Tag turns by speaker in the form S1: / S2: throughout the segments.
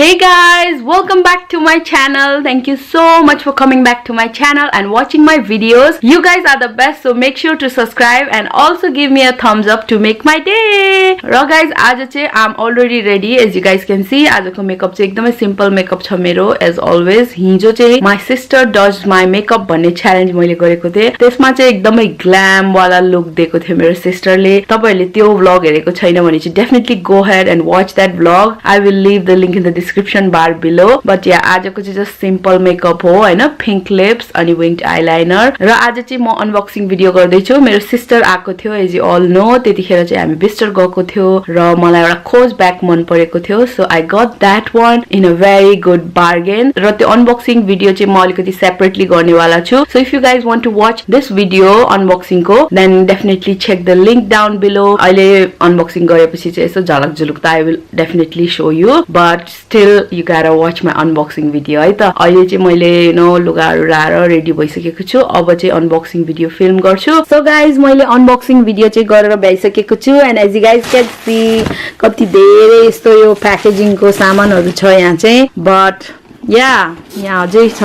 S1: Hey guys, welcome back to my channel. Thank you so much for coming back to my channel and watching my videos. You guys are the best, so make sure to subscribe and also give me a thumbs up to make my day. Ra guys, आज चाहिँ I'm already ready. As you guys can see, आजको makeup चाहिँ एकदमै simple makeup छ मेरो as always. हिजो चाहिँ my sister does my makeup भन्ने च्यालेन्ज मैले गरेको थिएँ. त्यसमा चाहिँ एकदमै ग्ल्याम वाला लुक दिएको थियो मेरो सिस्टरले. तपाईहरुले त्यो vlog हेरेको छैन भने चाहिँ definitely go ahead and watch that vlog. I will leave the link in the description bar below. But yeah, आजको चाहिँ just simple makeup हो हैन, pink lips अनि winged eyeliner. र आज चाहिँ म unboxing video गर्दै छु. मेरो sister आको थियो as you all know. त्यतिखेर चाहिँ हामी बिस्टर गएको थियो र मलाई एउटा खोज ब्याग मन परेको थियो. So I got that one in a very good bargain. र त्यो unboxing video चाहिँ म अलिकति separately गर्नेवाला छु. So if you guys want to watch this video unboxing को, then definitely check the link down below. अहिले unboxing गरेपछि चाहिँ यसो झलक झुलुक त I will definitely show you, but still you gotta watch my unboxing video है त. अहिले चाहिँ मैले लुगाहरु राखेर रेडी भइसकेको छु. अब चाहिँ unboxing video film गर्छु. So guys, मैले unboxing video चाहिँ गरेर भइसकेको छु and as you guys can see कति धेरै यस्तो यो प्याकेजिङ को सामानहरु छ यहाँ चाहिँ, but yeah, यहाँ अझै छ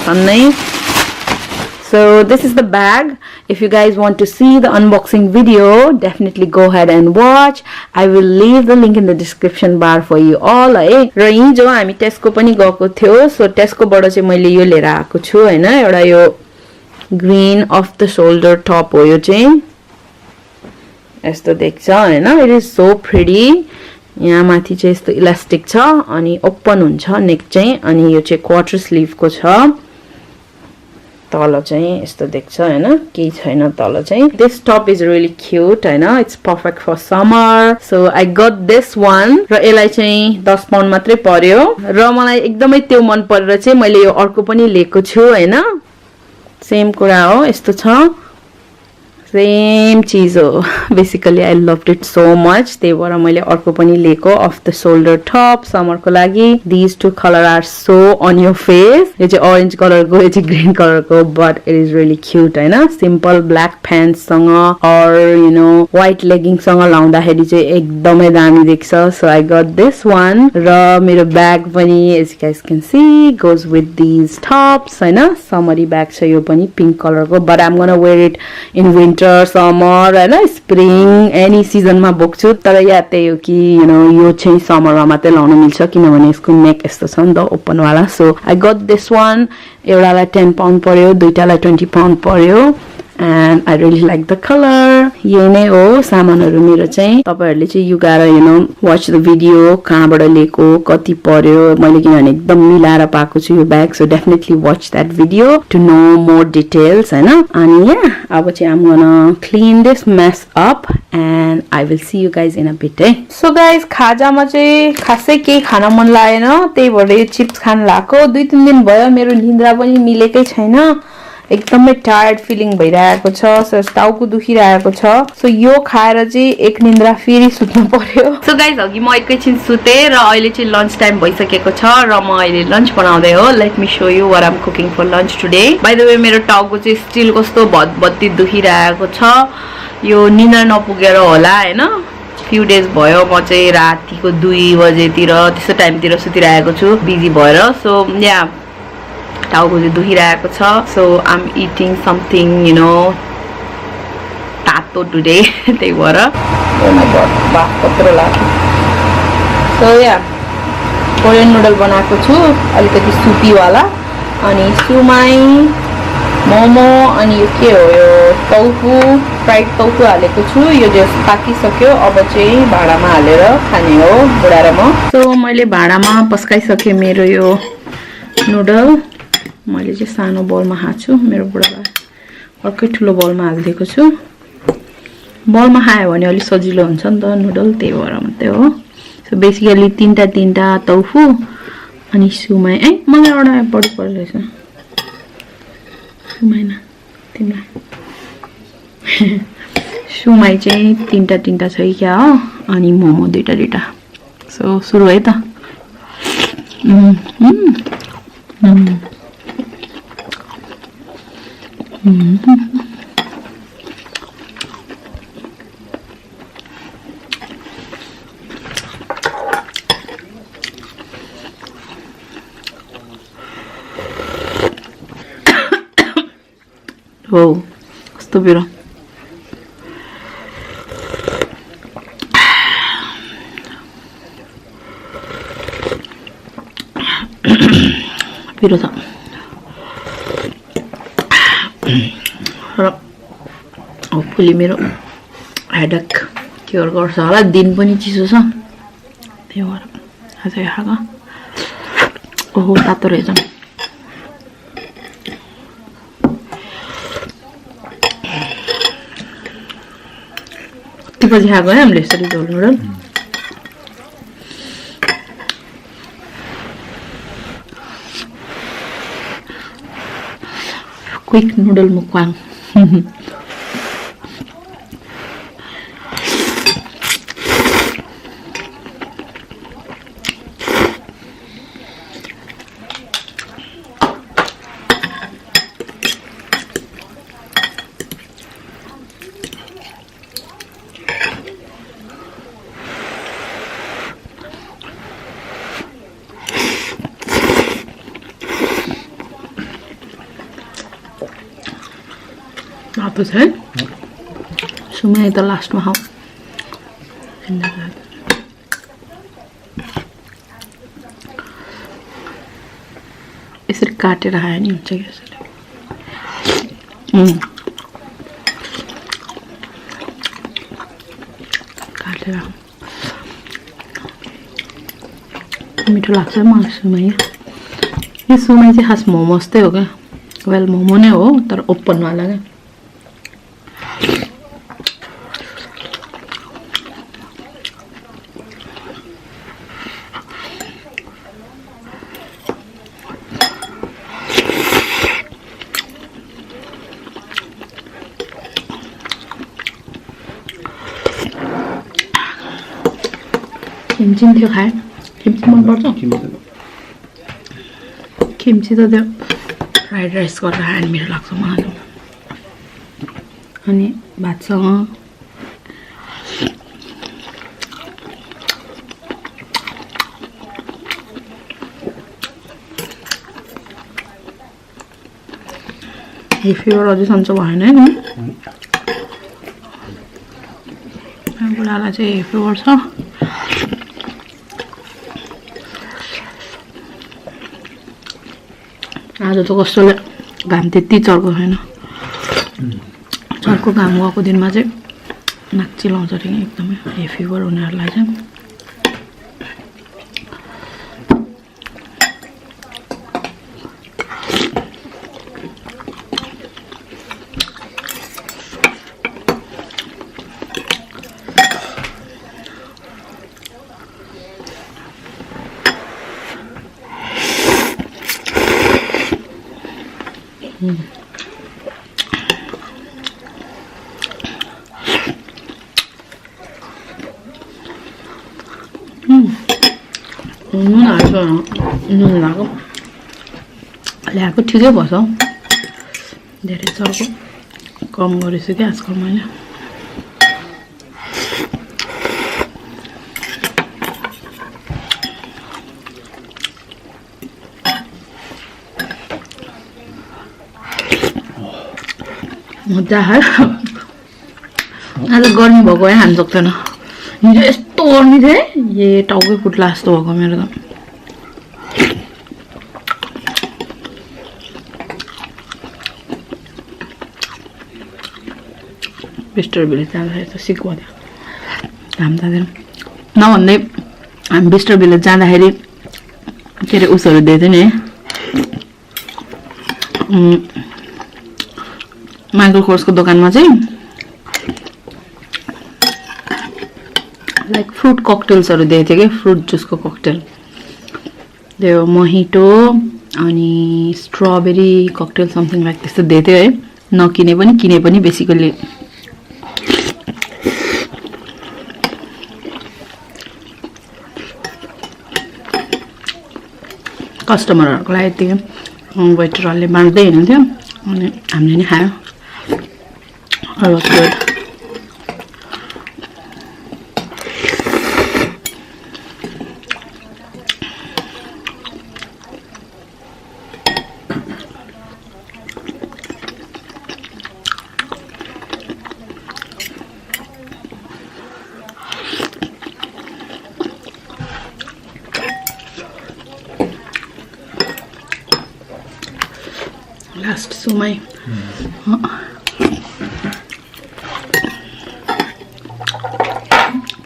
S1: छन्नै. So this is the bag. If you guys want to see the unboxing video, definitely go ahead and watch. I will leave the link in the description bar for you all. है र हिजो हामी टेस्को पनि गएको थियो. So टेस्को बाट चाहिँ मैले यो लिएर आएको छु हैन, एउटा यो green of the shoulder top हो. यो चाहिँ यस्तो देख्छ हैन, इट इज सो प्रिटी. यहाँ माथि चाहिँ यस्तो इलास्टिक छ अनि ओपन हुन्छ नेक चाहिँ, अनि यो चाहिँ क्वार्टर स्लीव को छ. तल चाहिँ यस्तो देख्छ हैन, केही छैन तल चाहिँ. This top is really cute हैन, it's perfect for summer. So I got this one र यसलाई चाहिँ 10 पाउन्ड मात्रै पर्यो र मलाई एकदमै त्यो मन परेर चाहिँ मैले यो अर्को पनि लिएको छु हैन. सेम कुरा हो, यस्तो छ, सेम चीज हो. Basically I loved it so much. त्यही भएर मैले अर्को पनि लिएको off the shoulder top summer को लागि. This two colour are so on your face. यो चाहिँ ऑरेंज कलर को, यो चाहिँ ग्रीन कलर को, but it is really cute हैन. सिम्पल ब्ल्याक प्यान्ट्स सँग और यु नो व्हाइट लेगिङ सँग लाउँदाखेरि चाहिँ एकदमै दामी देख्छ. So I got this one. र मेरो ब्याग पनि as you guys can see goes with this tops हैन. समरी ब्याग छ यो पनि पिंक कलर को, but I am gonna wear it in winter, summer हैन, स्प्रिङ एनी सिजनमा बोक्छु. तर या त्यही हो कि यु नो यो चाहिँ समरमा मात्रै लाउन मिल्छ किनभने यसको नेक यस्तो छ नि त ओपन वाला. So I got this one. एउटालाई 10 पाउन्ड पर्यो, दुईटालाई 20 पाउन्ड पर्यो and I really like the color. यही नै हो सामानहरु मेरो चाहिँ. तपाईहरुले चाहिँ you gotta you know watch the video, कहाँबाट लिएको, कति पर्यो. मैले किनभने एकदम मिलाएर पाएको छु यो bag. So definitely watch that video to know more details हैन. अनि अब चाहिँ I'm gonna clean this mess up and I will see you guys in a bit. So guys, खाजामा चाहिँ खासै केही खान मन लागेन, त्यही भएर यो चिप्स खान लाको. 2-3 दिन भयो मेरो निन्द्रा पनि मिलेकै छैन. एकदमै टायर्ड फिलिङ भइरहेको छ. सो टाउको दुखिरहेको छ. सो यो खाएर चाहिँ एक निन्द्रा फेरि सुत्नु पर्यो. सो गाइज अघि म एकैछिन सुते र अहिले चाहिँ लन्च टाइम भइसकेको छ र म अहिले लन्च बनाउँदै हो. Let me show you what I am cooking for lunch today. By the way मेरो टाउको चाहिँ स्टिल कस्तो भत्ती दुखिरहेको छ. यो निन्द्रा नपुगेर होला हैन. फ्यु डेज भयो म चाहिँ रातिको 2 बजेतिर त्यस्तो टाइमतिर सुतिरहेको छु बिजी भएर. सो या टाउको चाहिँ दुखिरहेको छ. So I am eating something you know तातो टुडे. त्यही भएर ओ माय गॉड बाफ कत्रो लाग्यो. सो या कोरियन नुडल बनाएको छु अलिकति सुपी वाला, अनि सुमाई, मोमो, अनि यो के हो यो टौफु, फ्राइड टौफु हालेको छु. यो जस्ट पाकिसक्यो. अब चाहिँ भाँडामा हालेर खाने हो बुढा र म. सो मैले भाँडामा पस्काइसके मेरो यो नुडल. मैले चाहिँ सानो बलमा हाल्छु. मेरो बुढालाई अर्कै ठुलो बलमा हालिदिएको छु. बलमा खायो भने अलि सजिलो हुन्छ नि त नुडल, त्यही भएर मात्रै हो. सो बेसिकली तीनटा टौफु अनि सुमाई. मलाई एउटा बढी पर्दैछ सुमाई न तिमीलाई. सुमाई चाहिँ तीनटा छ कि क्या हो, अनि मोमो दुईटा. सो सुरु है त. हो कस्तो पिरो पिरो छ र होपफुली मेरो हेडेक क्योर गर्छ होला दिन पनि चिसो छ त्यही भएर आज खाएको ओहो तातो रहेछ कति बजी खाएको है हामीले यसरी झोल नुडल क्विक नूडल मुकबांग Tapos है सुमै त लास्टमा खाऊ यसरी काटेर खायो नि हुन्छ कि यसरी काटेर मिठो लाग्छ मलाई सुमै यो सुमै चाहिँ खास मोमो जस्तै हो क्या वेल मोमो नै हो तर ओपन वाला क्या kimchi थियो खाए kimchi मन पर्छ kimchi त त्यो फ्राइड राइस गरेर खाए नि मिठो लाग्छ मलाई अनि भातसँग यो फ्लेभर अझै सन्चो भएन है बुढालाई चाहिँ फ्लेभर छ आज त कस्तोले घाम त्यति चर्को छैन चर्को घाम गएको दिनमा चाहिँ नाक चिलाउँछ अरे एकदमै हे फिभर हुनेहरूलाई चाहिँ नुन हाल्छ नुन ल्याएको ठिकै भएछ धेरै चर्को कम गरेछु क्या आजकल मैले मजा आयो आज गर्मी भएको है खानु सक्दैन हिजो यस्तो गर्मी थियो ए टाउकै फुट्ला जस्तो भएको मेरो त बिस्टर भिलेज जाँदाखेरि त सिक भयो घाम तादेर नभन्दै हामी बिस्टर भिलेज जाँदाखेरि के अरे उसहरू दिएको थियो नि माइकल कोर्सको दोकानमा चाहिँ लाइक फ्रुट ककटेल्सहरू दिएको थियो कि फ्रुट जुसको ककटेल त्यो मोहिटो अनि स्ट्रबेरी ककटेल समथिङ लाइक त्यस्तो दिएको थियो है नकिने पनि किने पनि बेसिकली कस्टमरहरूको लागि त्यो वेटरहरूले बाँड्दै हिँड्थ्यो अनि हामीले नि खायो Last, so my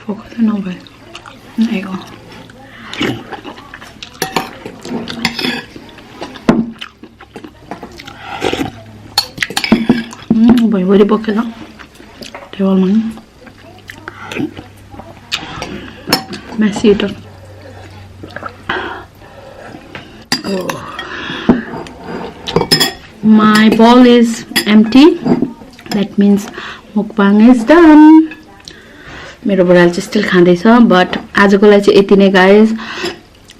S1: focus on over. There you go. Very bucket up. Table money. Messy eater. Oh. My bowl is empty. That means mukbang is done. मेरो बडाले चाहिँ स्टिल खाँदैछ बट आजको लागि चाहिँ यति नै गाइस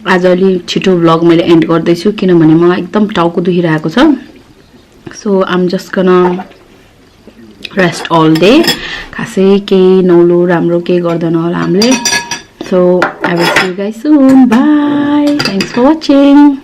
S1: आज अलि छिटो भ्लग मैले एन्ड गर्दै छु किनभने मलाई एकदम टाउको दुखिरहेको छ so I am just gonna rest all day खासै केही नौलो राम्रो केही गर्दैन होला हामीले so I will see you guys soon bye thanks for watching